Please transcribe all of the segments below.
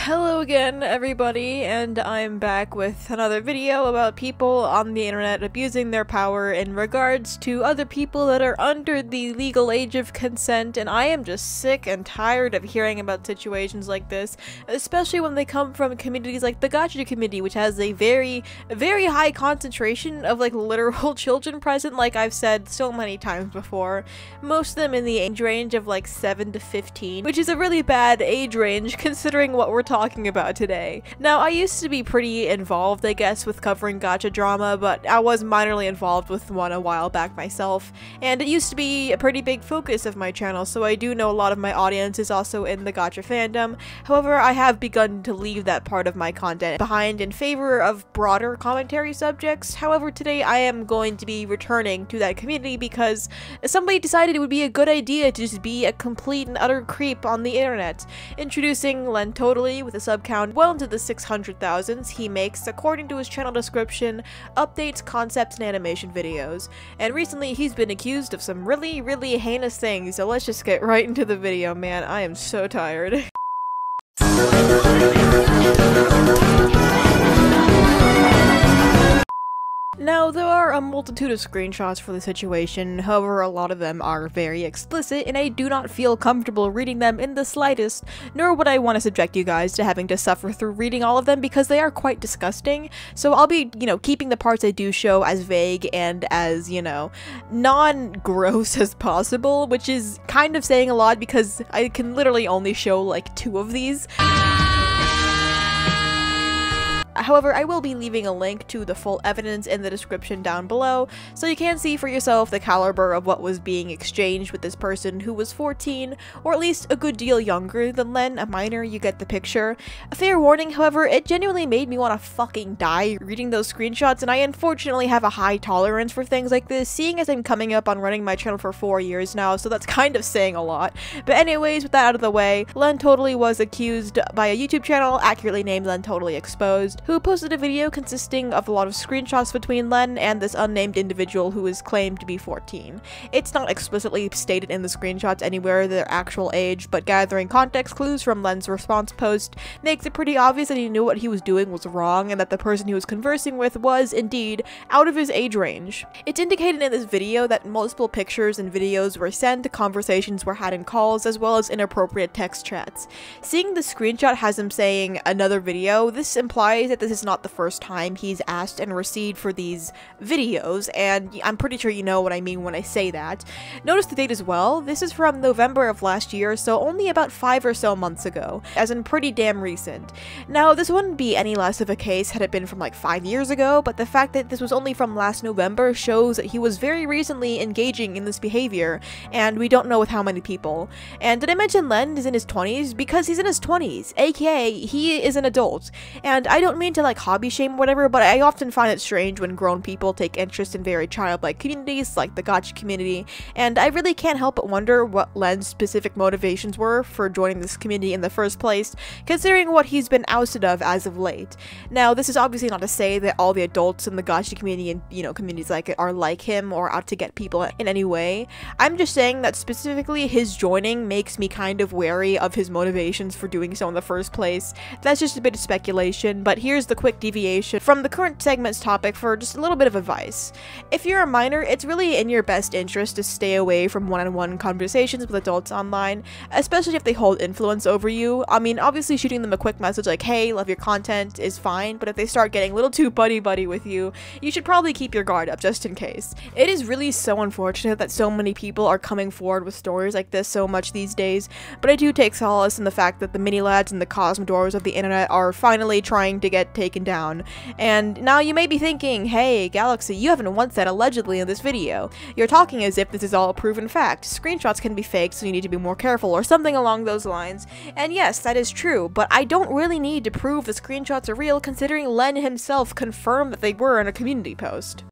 Hello again, everybody, and I'm back with another video about people on the internet abusing their power in regards to other people that are under the legal age of consent, and I am just sick and tired of hearing about situations like this, especially when they come from communities like the Gacha community, which has a very high concentration of, like, literal children present, like I've said so many times before. Most of them in the age range of, like, 7 to 15, which is a really bad age range considering what we're talking about today. Now, I used to be pretty involved, I guess, with covering gacha drama, but I was minorly involved with one a while back myself, and it used to be a pretty big focus of my channel, so I do know a lot of my audience is also in the gacha fandom. However, I have begun to leave that part of my content behind in favor of broader commentary subjects. However, today I am going to be returning to that community because somebody decided it would be a good idea to just be a complete and utter creep on the internet. Introducing Len Totally with a sub count well into the 600,000s, he makes, according to his channel description, updates, concepts, and animation videos. And recently he's been accused of some really heinous things, so let's just get right into the video, man. I am so tired. Now, there are a multitude of screenshots for the situation, however a lot of them are very explicit, and I do not feel comfortable reading them in the slightest, nor would I want to subject you guys to having to suffer through reading all of them because they are quite disgusting, so I'll be, keeping the parts I do show as vague and as, non-gross as possible, which is kind of saying a lot because I can literally only show like 2 of these. However, I will be leaving a link to the full evidence in the description down below, so you can see for yourself the caliber of what was being exchanged with this person who was 14, or at least a good deal younger than Len, a minor, you get the picture. A fair warning, however, it genuinely made me want to fucking die reading those screenshots, and I unfortunately have a high tolerance for things like this, seeing as I'm coming up on running my channel for 4 years now, so that's kind of saying a lot. But anyways, with that out of the way, Len Totally was accused by a YouTube channel, accurately named Len Totally Exposed, who posted a video consisting of a lot of screenshots between Len and this unnamed individual who is claimed to be 14. It's not explicitly stated in the screenshots anywhere their actual age, but gathering context clues from Len's response post makes it pretty obvious that he knew what he was doing was wrong and that the person he was conversing with was, indeed, out of his age range. It's indicated in this video that multiple pictures and videos were sent, conversations were had in calls, as well as inappropriate text chats. Seeing the screenshot has him saying another video, this implies that this is not the first time he's asked and received for these videos, and I'm pretty sure you know what I mean when I say that. Notice the date as well. This is from November of last year, so only about 5 or so months ago, as in pretty damn recent. Now, this wouldn't be any less of a case had it been from like 5 years ago, but the fact that this was only from last November shows that he was very recently engaging in this behavior, and we don't know with how many people. And did I mention Len is in his 20s? Because he's in his 20s, aka he is an adult, and I don't mean to like hobby shame or whatever, but I often find it strange when grown people take interest in very childlike communities like the gacha community, and I really can't help but wonder what Len's specific motivations were for joining this community in the first place, considering what he's been ousted of as of late. Now, this is obviously not to say that all the adults in the gacha community and, communities like it are like him or out to get people in any way. I'm just saying that specifically his joining makes me kind of wary of his motivations for doing so in the first place. That's just a bit of speculation, but here's the quick deviation from the current segment's topic for just a little bit of advice. If you're a minor, it's really in your best interest to stay away from one-on-one conversations with adults online, especially if they hold influence over you. I mean, obviously shooting them a quick message like, hey, love your content is fine, but if they start getting a little too buddy-buddy with you, you should probably keep your guard up just in case. It is really so unfortunate that so many people are coming forward with stories like this so much these days, but I do take solace in the fact that the mini-lads and the Cosmodors of the internet are finally trying to get taken down. And now you may be thinking, hey, Galaxy, you haven't once said allegedly in this video. You're talking as if this is all a proven fact. Screenshots can be faked, so you need to be more careful, or something along those lines. And yes, that is true, but I don't really need to prove the screenshots are real, considering Len himself confirmed that they were in a community post.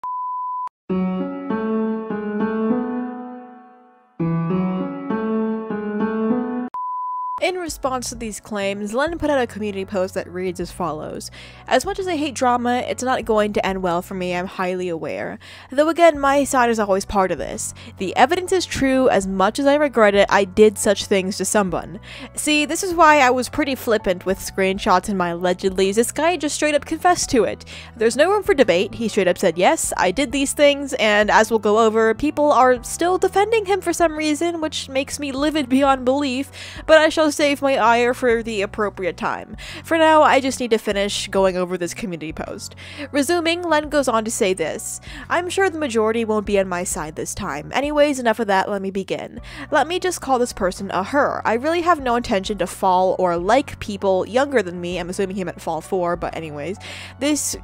In response to these claims, Len put out a community post that reads as follows: "As much as I hate drama, it's not going to end well for me, I'm highly aware. Though again, my side is always part of this. The evidence is true, as much as I regret it, I did such things to someone." See, this is why I was pretty flippant with screenshots in my allegedlys. This guy just straight up confessed to it. There's no room for debate, he straight up said, yes, I did these things, and as we'll go over, people are still defending him for some reason, which makes me livid beyond belief, but I shall save my ire for the appropriate time. For now, I just need to finish going over this community post. Resuming, Len goes on to say this: "I'm sure the majority won't be on my side this time. Anyways, enough of that, let me begin. Let me just call this person a her. I really have no intention to fall or like people younger than me." I'm assuming he meant fall for, but anyways. This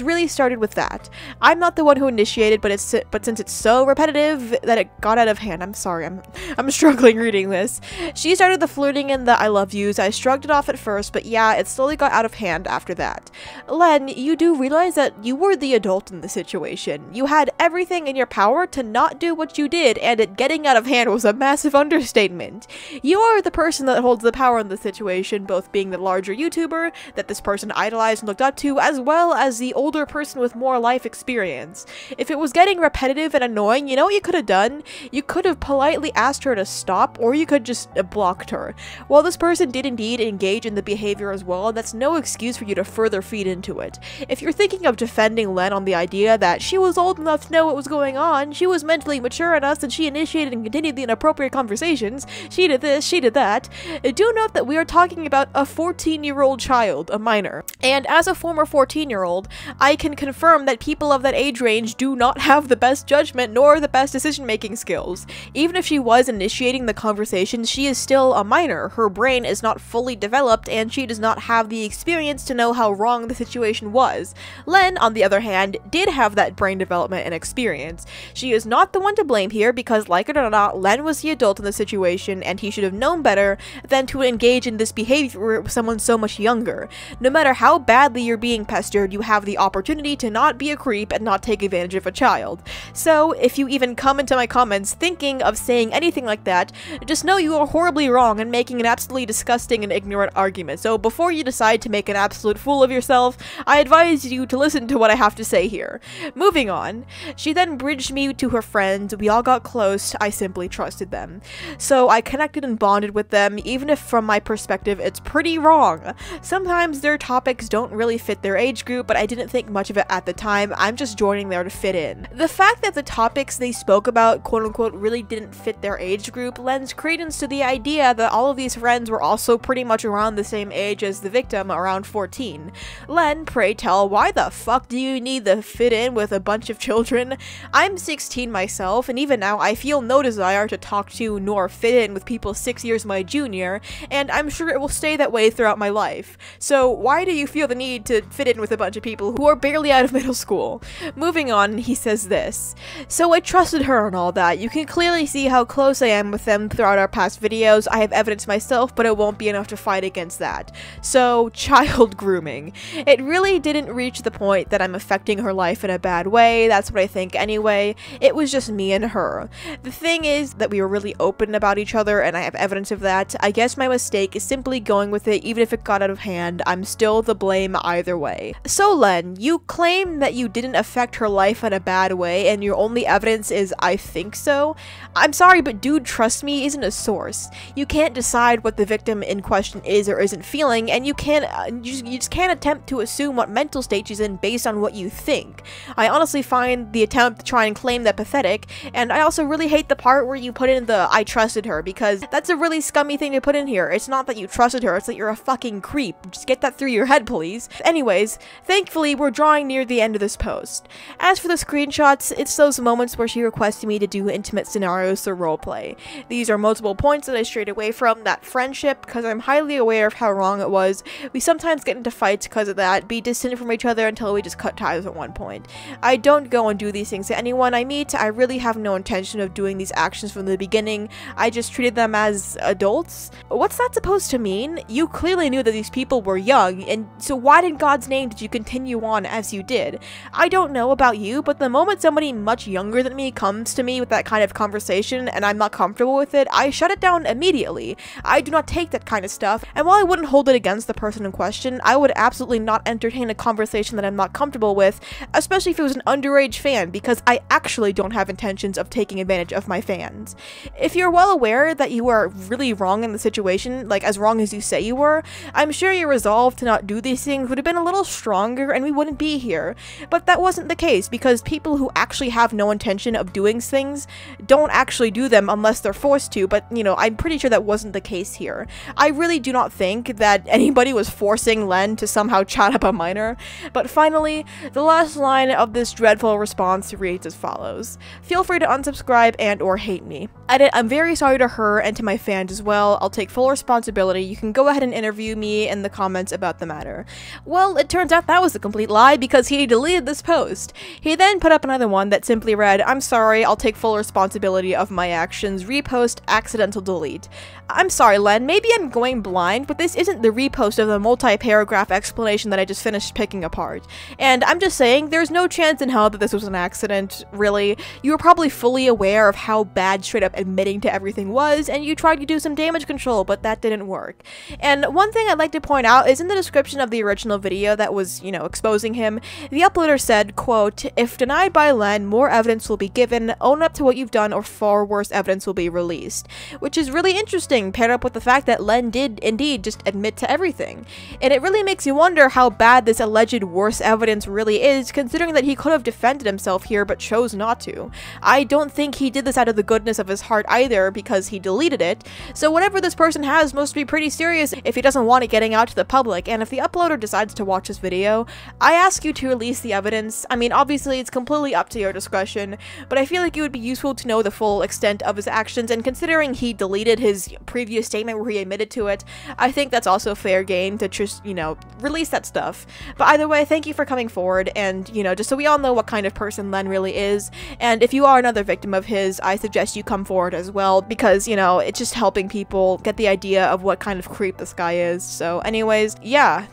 really started with that. I'm not the one who initiated, but since it's so repetitive that it got out of hand. I'm sorry, I'm struggling reading this. She started the flirting and the I love yous. I shrugged it off at first, but yeah, it slowly got out of hand after that. Len, you do realize that you were the adult in the situation. You had everything in your power to not do what you did, and it getting out of hand was a massive understatement. You are the person that holds the power in the situation, both being the larger YouTuber that this person idolized and looked up to, as well as the older person with more life experience. If it was getting repetitive and annoying, you know what you could have done? You could have politely asked her to stop, or you could just blocked her. While this person did indeed engage in the behavior as well, that's no excuse for you to further feed into it. If you're thinking of defending Len on the idea that she was old enough to know what was going on, she was mentally mature enough, and she initiated and continued the inappropriate conversations, she did this, she did that, do note that we are talking about a 14-year-old child, a minor. And as a former 14-year-old, I can confirm that people of that age range do not have the best judgment nor the best decision-making skills. Even if she was initiating the conversation, she is still a minor. Her brain is not fully developed, and she does not have the experience to know how wrong the situation was. Len, on the other hand, did have that brain development and experience. She is not the one to blame here because, like it or not, Len was the adult in the situation, and he should have known better than to engage in this behavior with someone so much younger. No matter how badly you're being pestered, you have the opportunity to not be a creep and not take advantage of a child. So, if you even come into my comments thinking of saying anything like that, just know you are horribly wrong and making an absolutely disgusting and ignorant argument. So before you decide to make an absolute fool of yourself, I advise you to listen to what I have to say here. Moving on, she then bridged me to her friends. We all got close. I simply trusted them. So I connected and bonded with them, even if from my perspective it's pretty wrong. Sometimes their topics don't really fit their age group, but I didn't think much of it at the time. I'm just joining there to fit in. The fact that the topics they spoke about, quote-unquote, really didn't fit their age group lends credence to the idea that all of these friends were also pretty much around the same age as the victim, around 14. Len, pray tell, why the fuck do you need to fit in with a bunch of children? I'm 16 myself, and even now I feel no desire to talk to nor fit in with people 6 years my junior, and I'm sure it will stay that way throughout my life. So why do you feel the need to fit in with a bunch of people who are barely out of middle school? Moving on, he says this: "So I trusted her and all that. You can clearly see how close I am with them throughout our past videos. I have evidence myself, but it won't be enough to fight against that." So, child grooming. It really didn't reach the point that I'm affecting her life in a bad way. That's what I think anyway. It was just me and her. The thing is that we were really open about each other, and I have evidence of that. I guess my mistake is simply going with it. Even if it got out of hand, I'm still the blame either way. So Len, you claim that you didn't affect her life in a bad way, and your only evidence is "I think so." I'm sorry, but dude, trust me isn't a source. You can't decide what the victim in question is or isn't feeling, and you just can't attempt to assume what mental state she's in based on what you think. I honestly find the attempt to try and claim that pathetic, and I also really hate the part where you put in the "I trusted her," because that's a really scummy thing to put in here. It's not that you trusted her, it's that you're a fucking creep. Just get that through your head, please. Anyways, thankfully, we're drawing near the end of this post. As for the screenshots, it's those moments where she requested me to do intimate scenarios through roleplay. These are multiple points that I strayed away from that friendship because I'm highly aware of how wrong it was. We sometimes get into fights because of that, be distant from each other until we just cut ties at one point. I don't go and do these things to anyone I meet. I really have no intention of doing these actions from the beginning. I just treated them as adults. What's that supposed to mean? You clearly knew that these people were young, and so why in God's name did you continue on as you did? I don't know about you, but the moment somebody much younger than me comes to me with that kind of conversation and I'm not comfortable with it, I shut it down immediately. I do not take that kind of stuff, and while I wouldn't hold it against the person in question, I would absolutely not entertain a conversation that I'm not comfortable with, especially if it was an underage fan, because I actually don't have intentions of taking advantage of my fans. If you're well aware that you are really wrong in the situation, like as wrong as you say you were, I'm sure your resolve to not do these things would have been a little stronger and we wouldn't be here. But that wasn't the case, because people who actually have no intention of doing things don't actually do them unless they're forced to, but you know, I'm pretty sure that wasn't the case here. I really do not think that anybody was forcing Len to somehow chat up a minor. But finally, the last line of this dreadful response reads as follows: "Feel free to unsubscribe and or hate me. Edit, I'm very sorry to her and to my fans as well. I'll take full responsibility. You can go ahead and interview me in the comments about the matter." Well, it turns out that was a complete lie, because he deleted this post. He then put up another one that simply read, "I'm sorry, I'll take full responsibility of my actions. Repost, accidental delete." I'm sorry, Len, maybe I'm going blind, but this isn't the repost of the multi-paragraph explanation that I just finished picking apart. And I'm just saying, there's no chance in hell that this was an accident, really. You were probably fully aware of how bad straight up admitting to everything was, and you tried to do some damage control, but that didn't work. And one thing I'd like to point out is in the description of the original video that was, you know, exposing him, the uploader said, quote, "If denied by Len, more evidence will be given, own up to what you've done or far worse evidence will be released." Which is really interesting, paired up with the fact that Len did indeed just admit to everything. And it really makes you wonder how bad this alleged worse evidence really is, considering that he could have defended himself here but chose not to. I don't think he did this out of the goodness of his heart either, because he deleted it, so whatever this person has must be pretty serious if he doesn't want it getting out to the public. And if the uploader decides to watch this video, I ask you to release the evidence. I mean, obviously it's completely up to your discretion, but I feel like it would be useful to know the full extent of his actions, and considering he deleted his previous statement where he admitted to it, I think that's also fair game to just, you know, release that stuff. But either way, thank you for coming forward, and, you know, just so we all know what kind of person Len really is, and if you are another victim of his, I suggest you come forward as well, because, you know, it's just helping people get the idea of what kind of creep this guy is. So anyways, yeah.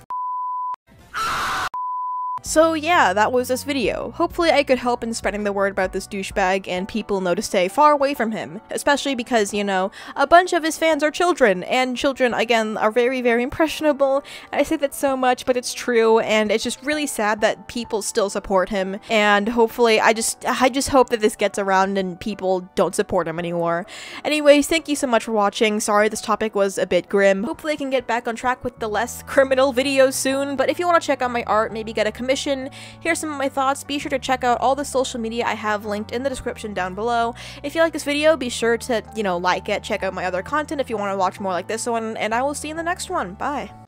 So yeah, that was this video. Hopefully I could help in spreading the word about this douchebag and people know to stay far away from him, especially because, you know, a bunch of his fans are children, and children, again, are very, very impressionable. I say that so much, but it's true, and it's just really sad that people still support him, and hopefully I just hope that this gets around and people don't support him anymore. Anyways, thank you so much for watching. Sorry this topic was a bit grim. Hopefully I can get back on track with the less criminal videos soon, but if you want to check out my art, maybe get a commission, here's some of my thoughts, be sure to check out all the social media I have linked in the description down below. If you like this video, be sure to, you know, like it, check out my other content if you want to watch more like this one, and I will see you in the next one. Bye!